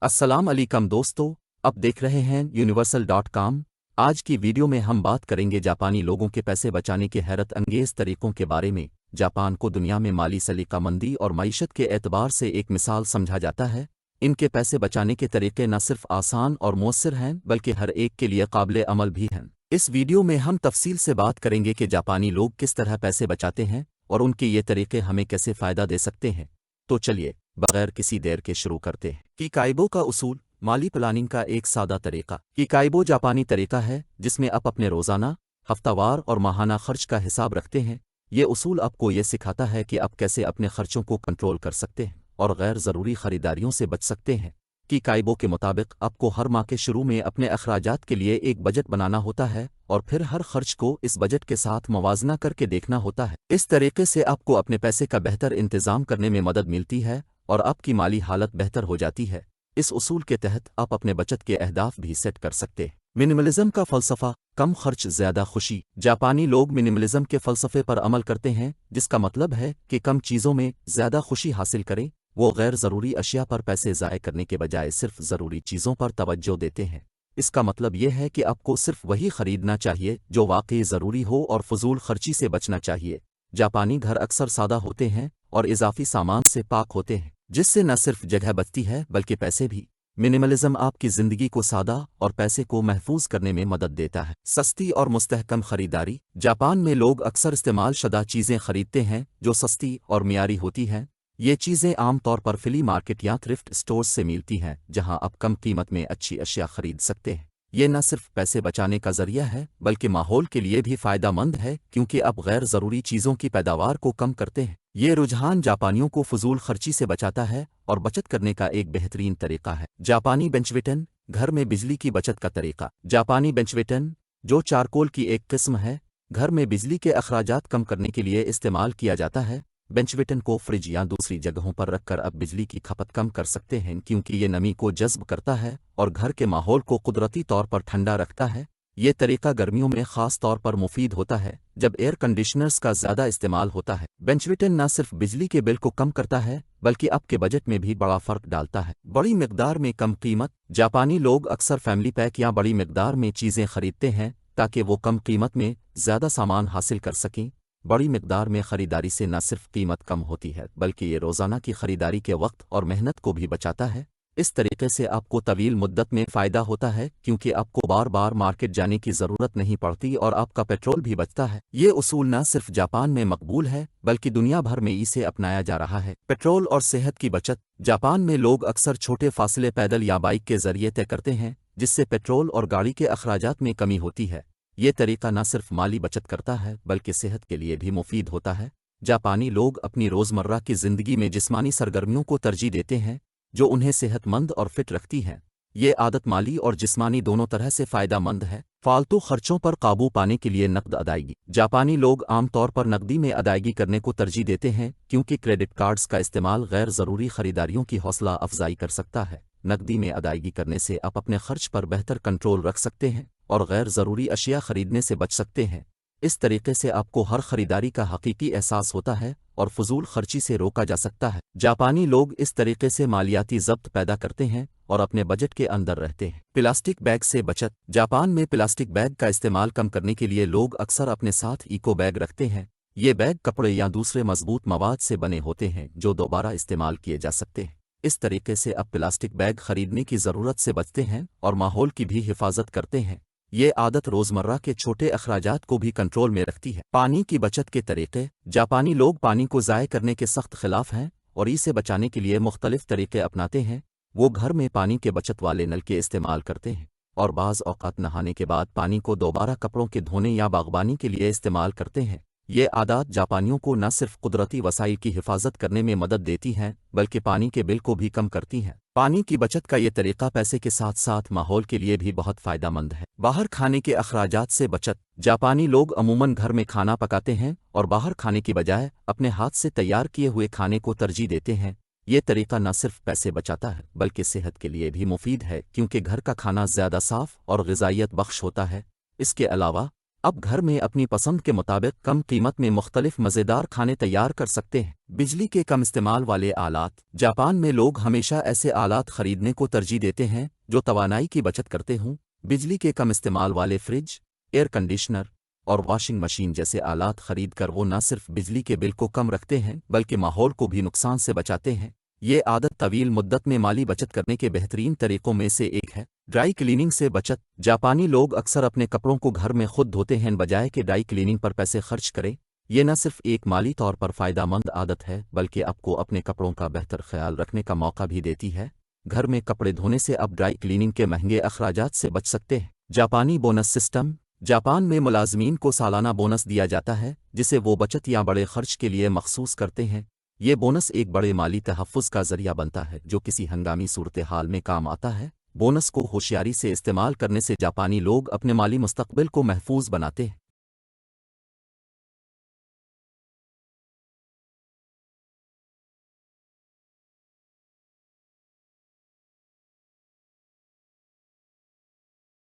अस्सलाम अलैकुम दोस्तों, अब देख रहे हैं यूनिवर्सल.com। आज की वीडियो में हम बात करेंगे जापानी लोगों के पैसे बचाने के हैरत अंगेज़ तरीकों के बारे में। जापान को दुनिया में माली सलीकामंदी और मईशत के एतबार से एक मिसाल समझा जाता है। इनके पैसे बचाने के तरीके न सिर्फ आसान और मौसर हैं बल्कि हर एक के लिए काबिल अमल भी हैं। इस वीडियो में हम तफसील से बात करेंगे कि जापानी लोग किस तरह पैसे बचाते हैं और उनके ये तरीके हमें कैसे फ़ायदा दे सकते हैं। तो चलिए बगैर किसी देर के शुरू करते हैं। कीकाइबो का उसूल, माली प्लानिंग का एक सादा तरीका। कीकाइबो जापानी तरीका है जिसमें आप अपने रोज़ाना, हफ्तावार और माहाना खर्च का हिसाब रखते हैं। ये उसूल आपको ये सिखाता है कि आप कैसे अपने खर्चों को कंट्रोल कर सकते हैं और गैर ज़रूरी खरीदारियों से बच सकते हैं। कीकाइबो के मुताबिक आपको हर माह के शुरू में अपने अखराजात के लिए एक बजट बनाना होता है और फिर हर खर्च को इस बजट के साथ मवाजना करके देखना होता है। इस तरीके से आपको अपने पैसे का बेहतर इंतज़ाम करने में मदद मिलती है और आपकी माली हालत बेहतर हो जाती है। इस उसूल के तहत आप अपने बचत के अहदाफ भी सेट कर सकते हैं। मिनिमलिज्म का फ़लसफ़ा, कम खर्च ज़्यादा खुशी। जापानी लोग मिनिमलिज्म के फ़लसफ़े पर अमल करते हैं, जिसका मतलब है कि कम चीज़ों में ज़्यादा खुशी हासिल करें। वो गैर ज़रूरी अशिया पर पैसे ज़ाय करने के बजाय सिर्फ ज़रूरी चीज़ों पर तवज्जो देते हैं। इसका मतलब ये है कि आपको सिर्फ वही खरीदना चाहिए जो वाकई ज़रूरी हो और फजूल खर्ची से बचना चाहिए। जापानी घर अक्सर सादा होते हैं और इजाफी सामान से पाक होते हैं, जिससे न सिर्फ जगह बचती है बल्कि पैसे भी। मिनिमलिज्म आपकी ज़िंदगी को सादा और पैसे को महफूज करने में मदद देता है। सस्ती और मुस्तहकम खरीदारी। जापान में लोग अक्सर इस्तेमाल शुदा चीज़ें खरीदते हैं जो सस्ती और मियारी होती हैं। ये चीज़ें आमतौर पर फ्ली मार्केट या थ्रिफ्ट स्टोर्स से मिलती हैं, जहां आप कम कीमत में अच्छी अशिया खरीद सकते हैं। ये न सिर्फ पैसे बचाने का जरिया है बल्कि माहौल के लिए भी फ़ायदेमंद है, क्योंकि आप गैर ज़रूरी चीज़ों की पैदावार को कम करते हैं। ये रुझान जापानियों को फजूल खर्ची से बचाता है और बचत करने का एक बेहतरीन तरीका है। जापानी बेंचवेटन, घर में बिजली की बचत का तरीका। जापानी बेंचवेटन, जो चारकोल की एक किस्म है, घर में बिजली के अखराजात कम करने के लिए इस्तेमाल किया जाता है। बेंचवेटन को फ्रिज या दूसरी जगहों पर रखकर आप बिजली की खपत कम कर सकते हैं, क्योंकि ये नमी को जज्ब करता है और घर के माहौल को कुदरती तौर पर ठंडा रखता है। ये तरीका गर्मियों में ख़ास तौर पर मुफीद होता है जब एयर कंडीशनर्स का ज़्यादा इस्तेमाल होता है। बेंचवेटन न सिर्फ बिजली के बिल को कम करता है बल्कि आपके बजट में भी बड़ा फ़र्क डालता है। बड़ी मिकदार में कम कीमत। जापानी लोग अक्सर फैमिली पैक या बड़ी मिकदार में चीज़ें खरीदते हैं ताकि वो कम कीमत में ज़्यादा सामान हासिल कर सकें। बड़ी मिकदार में खरीदारी से न सिर्फ कीमत कम होती है बल्कि ये रोज़ाना की खरीदारी के वक्त और मेहनत को भी बचाता है। इस तरीके से आपको तवील मुद्दत में फ़ायदा होता है, क्योंकि आपको बार बार मार्केट जाने की ज़रूरत नहीं पड़ती और आपका पेट्रोल भी बचता है। ये उसूल न सिर्फ जापान में मकबूल है बल्कि दुनिया भर में इसे अपनाया जा रहा है। पेट्रोल और सेहत की बचत। जापान में लोग अक्सर छोटे फासले पैदल या बाइक के ज़रिए तय करते हैं, जिससे पेट्रोल और गाड़ी के अखराजात में कमी होती है। ये तरीका न सिर्फ माली बचत करता है बल्कि सेहत के लिए भी मुफीद होता है। जापानी लोग अपनी रोज़मर्रा की ज़िंदगी में जिस्मानी सरगर्मियों को तरजीह देते हैं जो उन्हें सेहतमंद और फिट रखती हैं। ये आदत माली और जिस्मानी दोनों तरह से फ़ायदेमंद है। फालतू खर्चों पर काबू पाने के लिए नकद अदायगी। जापानी लोग आमतौर पर नकदी में अदायगी करने को तरजीह देते हैं, क्योंकि क्रेडिट कार्ड्स का इस्तेमाल गैर ज़रूरी खरीदारियों की हौसला अफजाई कर सकता है। नकदी में अदायगी करने से आप अपने खर्च पर बेहतर कंट्रोल रख सकते हैं और गैर ज़रूरी अशिया खरीदने से बच सकते हैं। इस तरीके से आपको हर खरीदारी का हकीकी एहसास होता है और फजूल खर्ची से रोका जा सकता है। जापानी लोग इस तरीके से मालियाती ज़ब्त पैदा करते हैं और अपने बजट के अंदर रहते हैं। प्लास्टिक बैग से बचत। जापान में प्लास्टिक बैग का इस्तेमाल कम करने के लिए लोग अक्सर अपने साथ इको बैग रखते हैं। ये बैग कपड़े या दूसरे मजबूत मवाद से बने होते हैं जो दोबारा इस्तेमाल किए जा सकते हैं। इस तरीके से आप प्लास्टिक बैग खरीदने की ज़रूरत से बचते हैं और माहौल की भी हिफाजत करते हैं। ये आदत रोज़मर्रा के छोटे अखराजात को भी कंट्रोल में रखती है। पानी की बचत के तरीके। जापानी लोग पानी को ज़ाय करने के सख्त खिलाफ हैं और इसे बचाने के लिए मुख्तलिफ तरीके अपनाते हैं। वो घर में पानी के बचत वाले नल के इस्तेमाल करते हैं और बाज़ औक़ात नहाने के बाद पानी को दोबारा कपड़ों के धोने या बागबानी के लिए इस्तेमाल करते हैं। ये आदत जापानियों को न सिर्फ कुदरती वसाइल की हिफाजत करने में मदद देती हैं बल्कि पानी के बिल को भी कम करती हैं। पानी की बचत का ये तरीका पैसे के साथ साथ माहौल के लिए भी बहुत फ़ायदेमंद है। बाहर खाने के अखराजात से बचत। जापानी लोग अमूमन घर में खाना पकाते हैं और बाहर खाने की बजाय अपने हाथ से तैयार किए हुए खाने को तरजीह देते हैं। ये तरीका न सिर्फ पैसे बचाता है बल्कि सेहत के लिए भी मुफीद है, क्योंकि घर का खाना ज़्यादा साफ और ग़िज़ाइयत बख्श होता है। इसके अलावा अब घर में अपनी पसंद के मुताबिक कम कीमत में मुख्तलिफ मज़ेदार खाने तैयार कर सकते हैं। बिजली के कम इस्तेमाल वाले आलात। जापान में लोग हमेशा ऐसे आलात खरीदने को तरजीह देते हैं जो तवानाई की बचत करते हों। बिजली के कम इस्तेमाल वाले फ्रिज, एयर कंडीशनर और वॉशिंग मशीन जैसे आलात खरीद कर वो न सिर्फ बिजली के बिल को कम रखते हैं बल्कि माहौल को भी नुकसान से बचाते हैं। ये आदत तवील मुद्दत में माली बचत करने के बेहतरीन तरीकों में से एक है। ड्राई क्लीनिंग से बचत। जापानी लोग अक्सर अपने कपड़ों को घर में खुद धोते हैं बजाय कि ड्राई क्लीनिंग पर पैसे खर्च करें। ये न सिर्फ एक माली तौर पर फ़ायदेमंद आदत है बल्कि आपको अपने कपड़ों का बेहतर ख्याल रखने का मौका भी देती है। घर में कपड़े धोने से आप ड्राई क्लीनिंग के महंगे अखराजात से बच सकते हैं। जापानी बोनस सिस्टम। जापान में मुलाजमीन को सालाना बोनस दिया जाता है जिसे वो बचत या बड़े खर्च के लिए मखसूस करते हैं। ये बोनस एक बड़े माली तहफ़्फ़ुज़ का ज़रिया बनता है जो किसी हंगामी सूरत हाल में काम आता है। बोनस को होशियारी से इस्तेमाल करने से जापानी लोग अपने माली मुस्तक़बिल को महफूज बनाते हैं।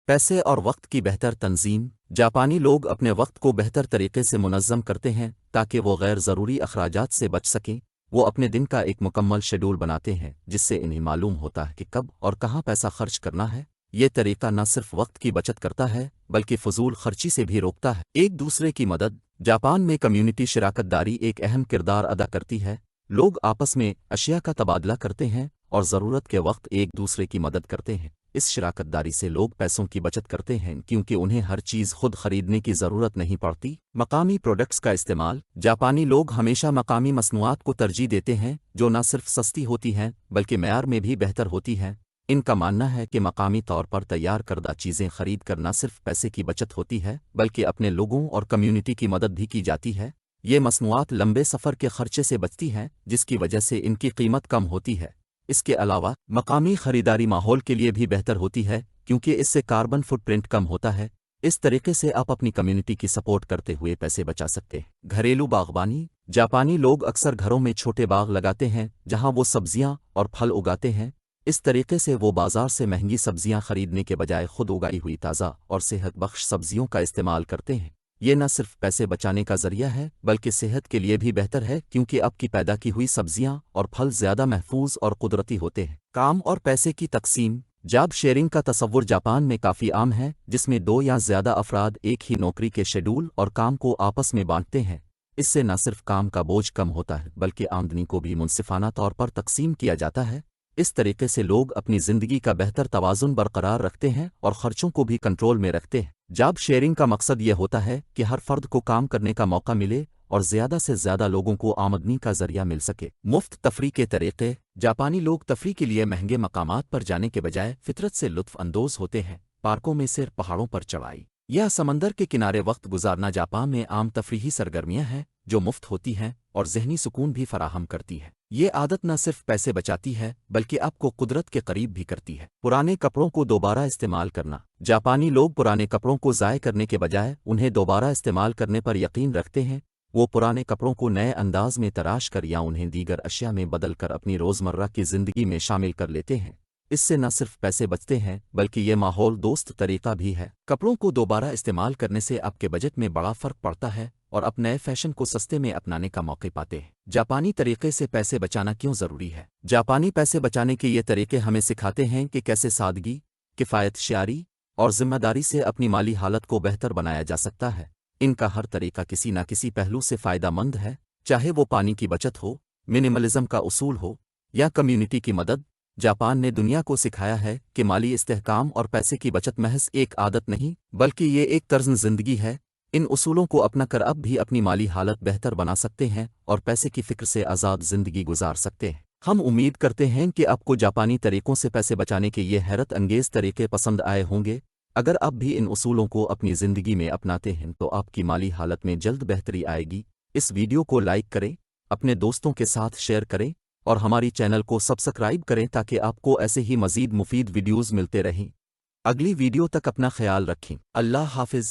पैसे और वक्त की बेहतर तंजीम। जापानी लोग अपने वक्त को बेहतर तरीके से मुनज़्ज़म करते हैं ताकि वो गैर ज़रूरी अखराजात से बच सकें। वो अपने दिन का एक मुकम्मल शेड्यूल बनाते हैं जिससे इन्हें मालूम होता है कि कब और कहाँ पैसा खर्च करना है। ये तरीका न सिर्फ वक्त की बचत करता है बल्कि फजूल खर्ची से भी रोकता है। एक दूसरे की मदद। जापान में कम्युनिटी शराकतदारी एक अहम किरदार अदा करती है। लोग आपस में अशिया का तबादला करते हैं और ज़रूरत के वक्त एक दूसरे की मदद करते हैं। इस शराकतदारी से लोग पैसों की बचत करते हैं क्योंकि उन्हें हर चीज़ खुद खरीदने की ज़रूरत नहीं पड़ती। मकामी प्रोडक्ट्स का इस्तेमाल। जापानी लोग हमेशा मकामी मसनूआत को तरजीह देते हैं जो न सिर्फ सस्ती होती हैं बल्कि मेयार में भी बेहतर होती हैं। इनका मानना है कि मकामी तौर पर तैयार करदा चीज़ें खरीद कर न सिर्फ पैसे की बचत होती है बल्कि अपने लोगों और कम्युनिटी की मदद भी की जाती है। ये मसनूआत लंबे सफ़र के खर्चे से बचती हैं जिसकी वजह से इनकी कीमत कम होती है। इसके अलावा मकामी खरीदारी माहौल के लिए भी बेहतर होती है क्योंकि इससे कार्बन फुटप्रिंट कम होता है। इस तरीके से आप अपनी कम्युनिटी की सपोर्ट करते हुए पैसे बचा सकते हैं। घरेलू बागबानी। जापानी लोग अक्सर घरों में छोटे बाग लगाते हैं जहां वो सब्जियां और फल उगाते हैं। इस तरीके से वो बाजार से महंगी सब्जियां खरीदने के बजाय खुद उगाई हुई ताज़ा और सेहत बख्श सब्जियों का इस्तेमाल करते हैं। ये न सिर्फ पैसे बचाने का जरिया है बल्कि सेहत के लिए भी बेहतर है क्योंकि आपकी पैदा की हुई सब्जियां और फल ज़्यादा महफूज और कुदरती होते हैं। काम और पैसे की तकसीम। जॉब शेयरिंग का तसव्वुर जापान में काफ़ी आम है जिसमें दो या ज़्यादा अफराद एक ही नौकरी के शेड्यूल और काम को आपस में बांटते हैं। इससे न सिर्फ काम का बोझ कम होता है बल्कि आमदनी को भी मुनसिफाना तौर पर तकसीम किया जाता है। इस तरीके से लोग अपनी ज़िंदगी का बेहतर तवाज़ुन बरकरार रखते हैं और ख़र्चों को भी कंट्रोल में रखते हैं। जॉब शेयरिंग का मकसद यह होता है कि हर फर्द को काम करने का मौका मिले और ज़्यादा से ज़्यादा लोगों को आमदनी का जरिया मिल सके। मुफ्त तफरी के तरीक़े। जापानी लोग तफरी के लिए महंगे मकामात पर जाने के बजाय फितरत से लुत्फ़ अंदोज़ होते हैं। पार्कों में सिर, पहाड़ों पर चढ़ाई या समंदर के किनारे वक्त गुजारना जापान में आम तफरीही सरगर्मियाँ हैं जो मुफ्त होती हैं और ज़हनी सुकून भी फराहम करती है। ये आदत न सिर्फ पैसे बचाती है बल्कि आपको कुदरत के करीब भी करती है। पुराने कपड़ों को दोबारा इस्तेमाल करना। जापानी लोग पुराने कपड़ों को ज़ाय करने के बजाय उन्हें दोबारा इस्तेमाल करने पर यकीन रखते हैं। वो पुराने कपड़ों को नए अंदाज में तराश कर या उन्हें दीगर अशिया में बदल कर अपनी रोज़मर्रा की ज़िंदगी में शामिल कर लेते हैं। इससे न सिर्फ पैसे बचते हैं बल्कि ये माहौल दोस्त तरीका भी है। कपड़ों को दोबारा इस्तेमाल करने से आपके बजट में बड़ा फ़र्क पड़ता है और आप नए फैशन को सस्ते में अपनाने का मौका पाते हैं। जापानी तरीके से पैसे बचाना क्यों ज़रूरी है। जापानी पैसे बचाने के ये तरीके हमें सिखाते हैं कि कैसे सादगी, किफ़ायतशारी और ज़िम्मेदारी से अपनी माली हालत को बेहतर बनाया जा सकता है। इनका हर तरीका किसी न किसी पहलू से फ़ायदेमंद है, चाहे वो पानी की बचत हो, मिनिमलिज़म का उसूल हो या कम्युनिटी की मदद। जापान ने दुनिया को सिखाया है कि माली इस्तेहकाम और पैसे की बचत महज एक आदत नहीं बल्कि ये एक तर्ज़ ज़िंदगी है। इन उसूलों को अपना कर अब भी अपनी माली हालत बेहतर बना सकते हैं और पैसे की फ़िक्र से आज़ाद ज़िंदगी गुजार सकते हैं। हम उम्मीद करते हैं कि आपको जापानी तरीकों से पैसे बचाने के ये हैरत अंगेज़ तरीके पसंद आए होंगे। अगर आप भी इन उसूलों को अपनी ज़िंदगी में अपनाते हैं तो आपकी माली हालत में जल्द बेहतरी आएगी। इस वीडियो को लाइक करें, अपने दोस्तों के साथ शेयर करें और हमारी चैनल को सब्सक्राइब करें ताकि आपको ऐसे ही मज़ीद मुफीद वीडियोज़ मिलते रहें। अगली वीडियो तक अपना ख्याल रखें। अल्लाह हाफ़िज़।